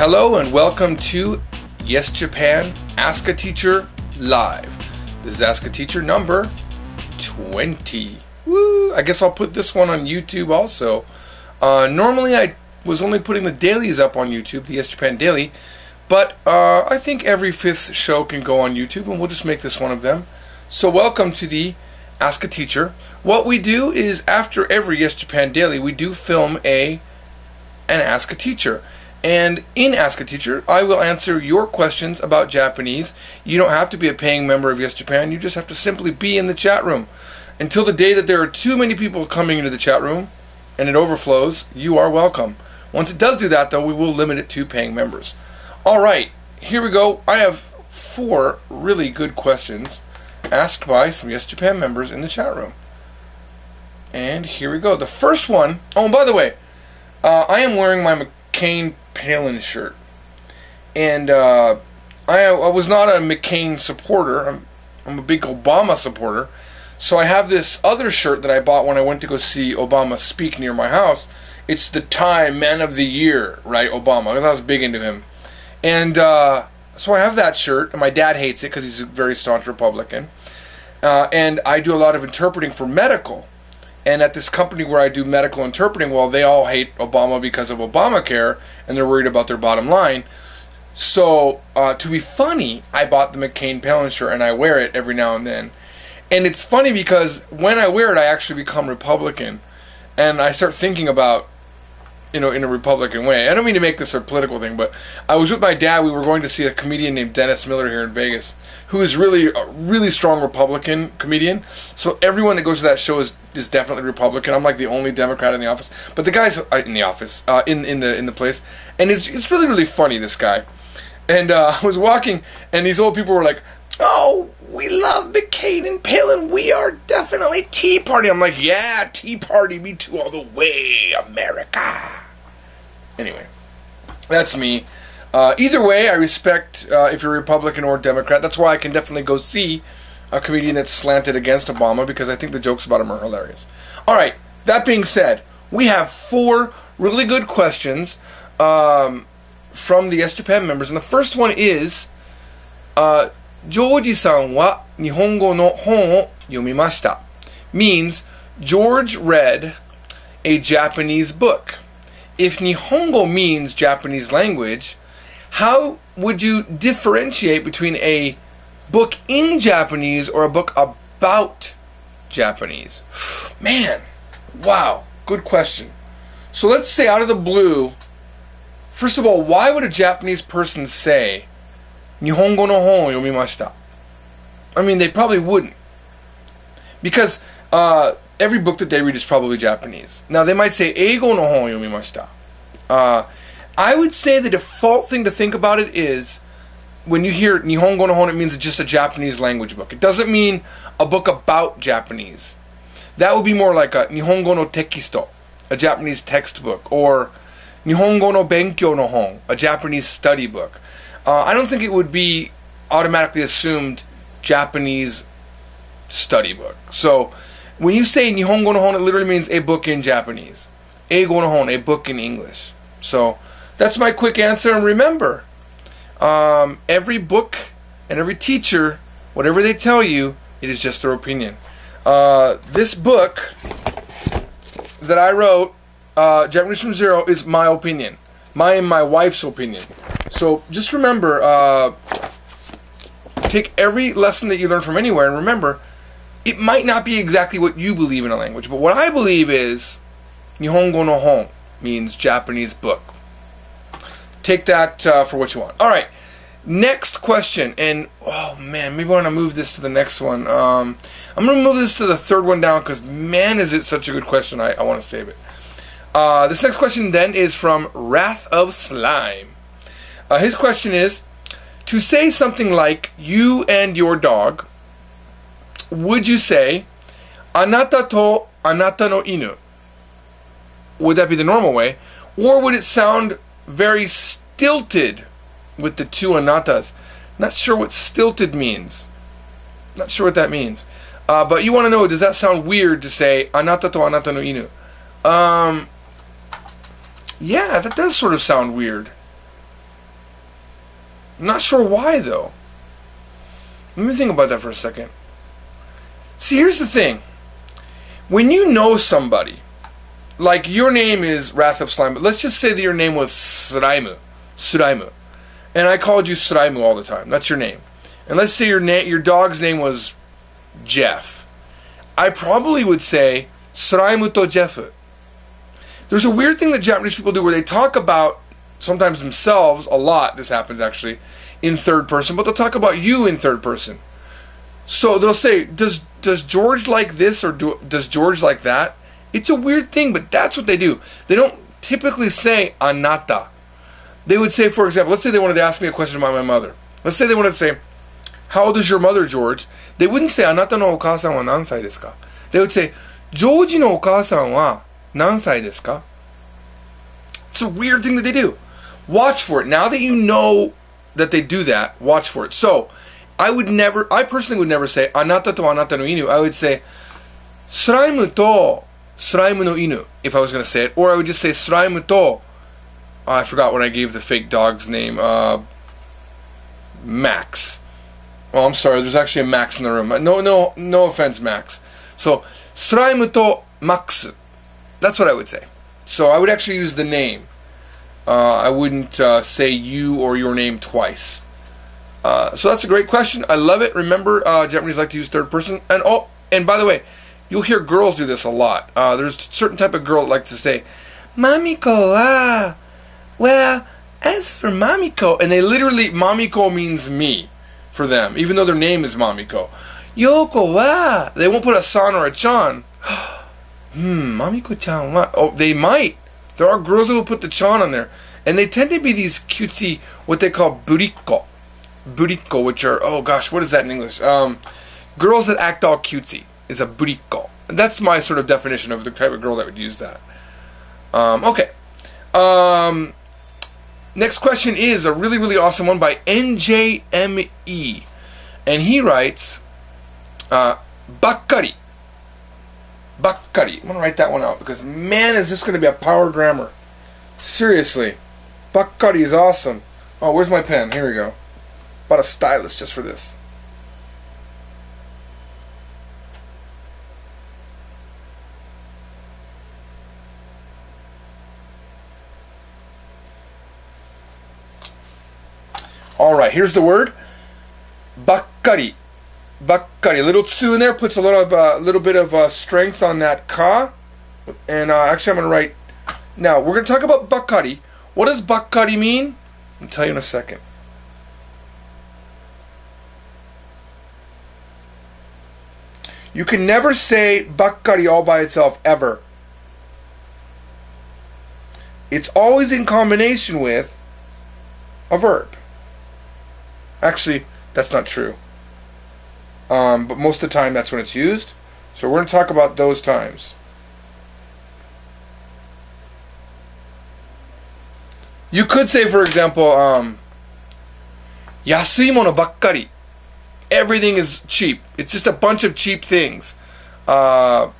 Hello and welcome to Yes Japan Ask a Teacher Live. This is Ask a Teacher number 20. Woo! I guess I'll put this one on YouTube also. Normally I was only putting the dailies up on YouTube, the Yes Japan Daily, but I think every fifth show can go on YouTube, and we'll just make this one of them. So welcome to the Ask a Teacher. What we do is after every Yes Japan Daily, we do film an Ask a Teacher. And in Ask a Teacher, I will answer your questions about Japanese. You don't have to be a paying member of Yes Japan. You just have to simply be in the chat room. Until the day that there are too many people coming into the chat room and it overflows, you are welcome. Once it does do that, though, we will limit it to paying members. All right, here we go. I have 4 really good questions asked by some Yes Japan members in the chat room. And here we go. The first one, oh, and by the way, I am wearing my McCain Palin shirt, and I was not a McCain supporter. I'm a big Obama supporter, so I have this other shirt that I bought when I went to go see Obama speak near my house. It's the Time Man of the Year, right, Obama, because I was big into him, and so I have that shirt, and my dad hates it because he's a very staunch Republican, and I do a lot of interpreting for medical. And at this company where I do medical interpreting, well, they all hate Obama because of Obamacare, and they're worried about their bottom line. So, to be funny, I bought the McCain Palin shirt, and I wear it every now and then. And it's funny because when I wear it, I actually become Republican. And I start thinking about, in a Republican way. I don't mean to make this a political thing, but I was with my dad. We were going to see a comedian named Dennis Miller here in Vegas, who is really a really strong Republican comedian. So everyone that goes to that show is definitely Republican. I'm like the only Democrat in the office, but the guy's in the office, in the place, and it's really, really funny, this guy. And I was walking, and these old people were like, "Oh, we love McCain and Palin. We are definitely Tea Party." I'm like, "Yeah, Tea Party, me too, all the way, America." Anyway, that's me. Either way, I respect if you're Republican or Democrat. That's why I can definitely go see a comedian that's slanted against Obama, because I think the jokes about him are hilarious. All right, that being said, we have 4 really good questions from the Yes Japan members. And the first one is, Joji-san wa Nihongo no hon o yomimashita. Means, George read a Japanese book. If Nihongo means Japanese language, how would you differentiate between a book in Japanese or a book about Japanese? Man, wow, good question. So let's say out of the blue, first of all, why would a Japanese person say Nihongo no hon o yomimashita? I mean, they probably wouldn't. Because every book that they read is probably Japanese. Now, they might say Eigo no hon o yomimashita. I would say the default thing to think about it is, when you hear Nihongo no hon, it means it's just a Japanese language book. It doesn't mean a book about Japanese. That would be more like a Nihongo no tekisto, a Japanese textbook, or Nihongo no benkyou no hon, a Japanese study book. I don't think it would be automatically assumed Japanese study book. So, when you say Nihongo no hon, it literally means a book in Japanese. Eigo no hon, a book in English. So, that's my quick answer. And remember, every book and every teacher, whatever they tell you, it is just their opinion. This book that I wrote, Japanese from Zero, is my opinion. My and my wife's opinion. So just remember, take every lesson that you learn from anywhere, and remember, it might not be exactly what you believe in a language, but what I believe is Nihongo no hon means Japanese book. Take that for what you want. All right, next question, and oh man, maybe I want to move this to the next one. I'm going to move this to the third one down because man, is it such a good question. I want to save it. This next question then is from Wrath of Slime. His question is, to say something like "you and your dog," would you say "anata to anata no inu"? Would that be the normal way, or would it sound very stilted with the 2 anatas? Not sure what stilted means. Not sure what that means. But you want to know, does that sound weird to say "anata to anata no inu"? Yeah, that does sort of sound weird. I'm not sure why, though. Let me think about that for a second. See, here's the thing. When you know somebody, like your name is Wrath of Slime, but let's just say that your name was Suraimu, and I called you Suraimu all the time. That's your name. And let's say your dog's name was Jeff. I probably would say Suraimu to Jeff. There's a weird thing that Japanese people do where they talk about sometimes themselves, a lot, this happens actually, in third person, but they'll talk about you in third person. So they'll say, does George like this or does George like that? It's a weird thing, but that's what they do. They don't typically say anata. They would say, for example, let's say they wanted to ask me a question about my mother. Let's say they wanted to say, how old is your mother, George? They wouldn't say, anata no okaasan wa nansai desu ka? They would say, George no okaasan wa nansai desu ka? It's a weird thing that they do. Watch for it. Now that you know that they do that, watch for it. So, I personally would never say, anata to anata no inu. I would say, Suraimu to Suraimu no inu, if I was going to say it. Or I would just say, Suraimu to, I forgot what I gave the fake dog's name, Max. Oh, I'm sorry, there's actually a Max in the room. No offense, Max. So, Suraimu to Max. That's what I would say. So, I would actually use the name. I wouldn't say you or your name twice. So that's a great question. I love it. Remember, Japanese like to use third person. And by the way, you'll hear girls do this a lot. There's a certain type of girl that likes to say, Mamiko, well, as for Mamiko, and they literally, Mamiko means me for them, even though their name is Mamiko. Yoko wa, they won't put a san or a chan. Mamiko-chan wa. Oh, they might. There are girls that will put the chan on there. And they tend to be these cutesy, what they call buriko. Buriko, which are, oh gosh, what is that in English? Girls that act all cutesy is a buriko. That's my sort of definition of the type of girl that would use that. Okay. Next question is a really, really awesome one by NJME. And he writes, Bakari. Bakari. I'm going to write that one out because, man, is this going to be a power grammar. Seriously. Bakari is awesome. Oh, where's my pen? Here we go. Bought a stylus just for this. Alright, here's the word. Bakari. Bakari. A little tsu in there puts a little bit of strength on that ka. And actually I'm going to write... Now, we're going to talk about Bakari. What does Bakari mean? I'll tell you in a second. You can never say Bakari all by itself, ever. It's always in combination with a verb. Actually, that's not true. But most of the time that's when it's used. So we're going to talk about those times. You could say, for example, Yasui mono bakkari. Everything is cheap. It's just a bunch of cheap things. Oishii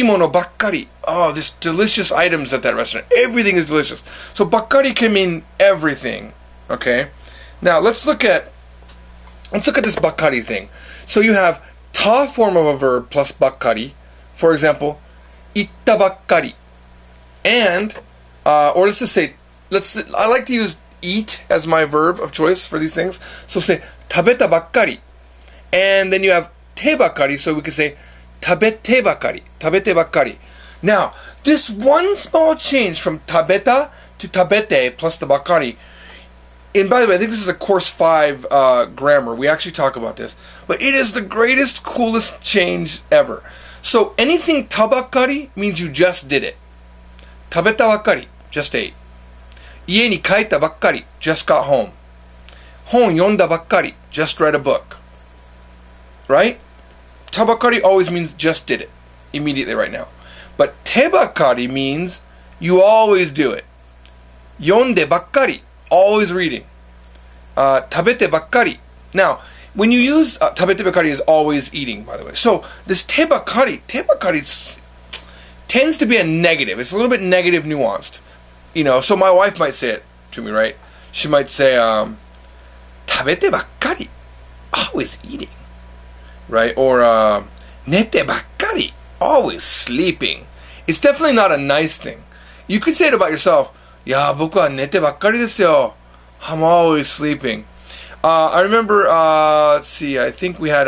mono bakkari. Oh, there's delicious items at that restaurant. Everything is delicious. So bakkari can mean everything. Okay? Now let's look at this bakkari thing. So you have ta form of a verb plus bakkari. For example, itta bakkari. And or let's just say, I like to use eat as my verb of choice for these things. So say tabeta bakkari. And then you have te bakkari, so we can say tabete bakkari. Tabete bakkari. Now, this one small change from tabeta to tabete plus the bakkari. And by the way, I think this is a course 5 grammar. We actually talk about this. But it is the greatest, coolest change ever. So anything tabakkari means you just did it. Tabeta bakkari, just ate. Ie ni kaita bakkari, just got home. Hon yonda bakkari, just read a book. Right? Tabakkari always means just did it. Immediately right now. But tebakkari means you always do it. Yonde bakkari, always reading. Tabete bakkari. Now, when you use tabete bakkari is always eating, by the way. So this tebakkari tends to be a negative. It's a little bit negative nuanced. You know, so my wife might say it to me, right? She might say, Shabete bakkari. Always eating. Right? Or nete bakkari. Always sleeping. It's definitely not a nice thing. You could say it about yourself. Yeah, boku wa nete bakkari desu yo. I'm always sleeping. I remember, let's see, I think we had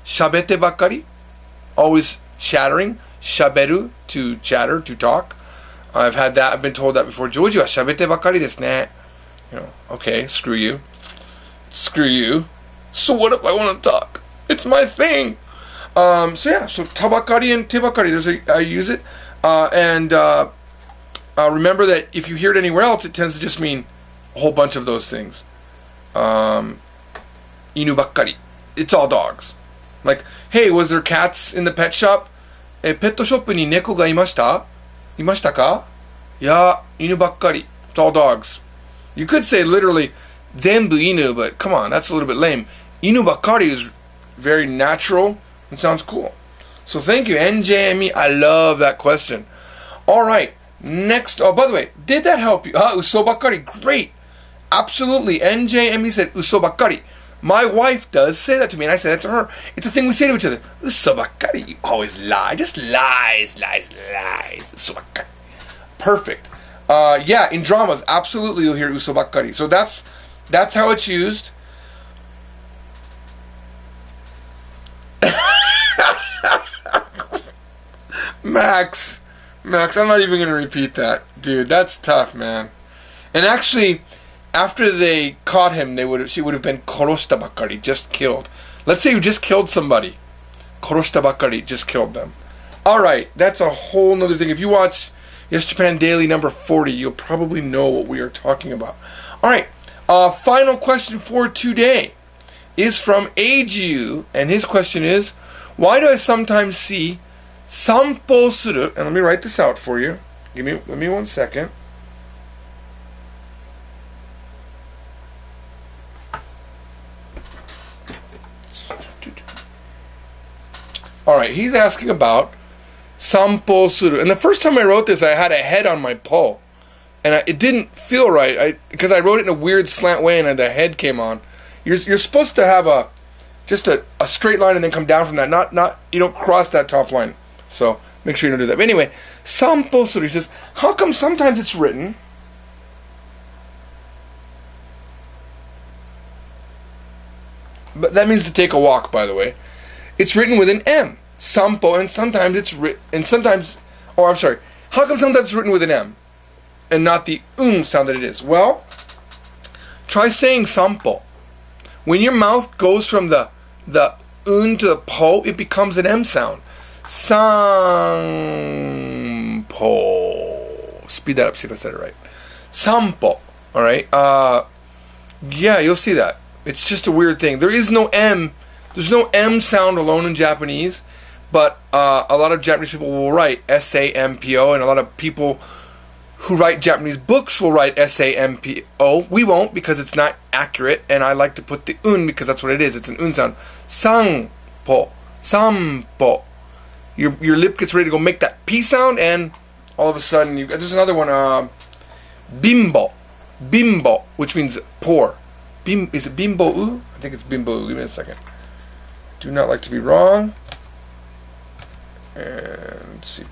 shabete bakkari. Always chattering. Shaberu, to chatter, to talk. I've had that. I've been told that before. Joji wa shabete bakkari desu ne. You know, okay, screw you. Screw you. So what if I want to talk? It's my thing. So tabakari and tebakari, I use it. Remember that if you hear it anywhere else, it tends to just mean a whole bunch of those things. Inu bakkari. It's all dogs. Like, hey, was there cats in the pet shop? Petto shop ni neko ga imashita? Imashita ka? Ya, inu bakkari. It's all dogs. You could say literally, zenbu inu, but come on, that's a little bit lame. Inu bakkari is very natural and sounds cool. So thank you, NJME. I love that question. All right, next. Oh, by the way, did that help you? Uso bakkari. Great. Absolutely. NJME said uso bakkari. My wife does say that to me, and I say that to her. It's a thing we say to each other. Uso bakkari. You always lie. Just lies. Uso bakkari. Perfect. Yeah, in dramas, absolutely you'll hear uso bakkari. So that's how it's used. Max, I'm not even going to repeat that. Dude, that's tough, man. And actually, after they caught him, she would have been koroshita bakkari, just killed. Let's say you just killed somebody. Koroshita bakkari, just killed them. Alright, that's a whole nother thing. If you watch Yes Japan Daily number 40, you'll probably know what we are talking about. Alright, final question for today is from Eiju, and his question is, why do I sometimes see sanpo suru, and let me write this out for you. Let me 1 second. Alright, he's asking about sanpo suru. And the first time I wrote this, I had a head on my po. And it didn't feel right, because I wrote it in a weird slant way and the head came on. You're supposed to have just a straight line and then come down from that. Not you don't cross that top line. So make sure you don't do that. But anyway, sanpo suru, he says, how come sometimes it's written but that means to take a walk, by the way. It's written with an M. Sanpo, and sometimes it's written, how come sometimes it's written with an M and not the sound that it is? Well, try saying sanpo. When your mouth goes from the to the po, it becomes an M sound. Sanpo. Speed that up, see if I said it right. Sanpo. Alright? Yeah, you'll see that. It's just a weird thing. There is no M. There's no M sound alone in Japanese, but a lot of Japanese people will write S-A-M-P-O, and a lot of people who write Japanese books will write S-A-M-P-O. We won't, because it's not accurate, and I like to put the because that's what it is. It's an sound. Sanpo. Sanpo. Your lip gets ready to go make that P sound, and all of a sudden, there's another one, bimbo. Bimbo, which means poor. Is it bimbo-u? I think it's bimbo-u. Give me a second. Do not like to be wrong. And let's see.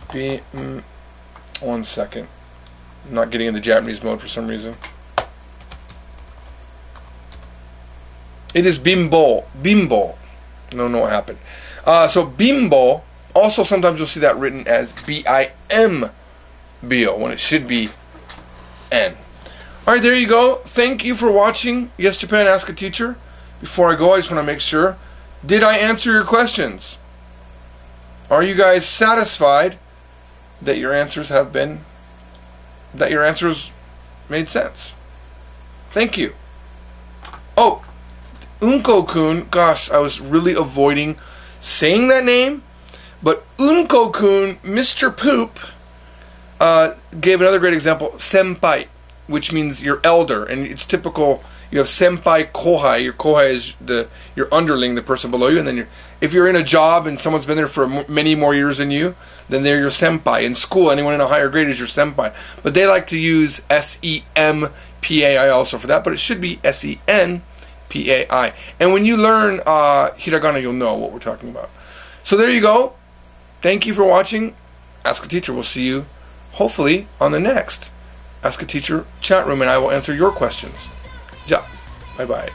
1 second. I'm not getting in the Japanese mode for some reason. It is bimbo. Bimbo. I don't know what happened. So bimbo, also sometimes you'll see that written as B-I-M-B-O when it should be N. Alright, there you go. Thank you for watching Yes Japan Ask a Teacher. Before I go, I just want to make sure. Did I answer your questions? Are you guys satisfied that your answers made sense? Thank you. Oh, Unko-kun, gosh, I was really avoiding saying that name, but Unko-kun, Mr. Poop, gave another great example, senpai, which means your elder, and it's typical. You have senpai, kohai. Your kohai is your underling, the person below you, and then if you're in a job and someone's been there for many more years than you, then they're your senpai. In school, anyone in a higher grade is your senpai. But they like to use S-E-M-P-A-I also for that, but it should be S-E-N-P-A-I. P-A-I. And when you learn hiragana, you'll know what we're talking about. So there you go. Thank you for watching. Ask a Teacher. We'll see you, hopefully, on the next Ask a Teacher chat room, and I will answer your questions. Ja. Bye-bye.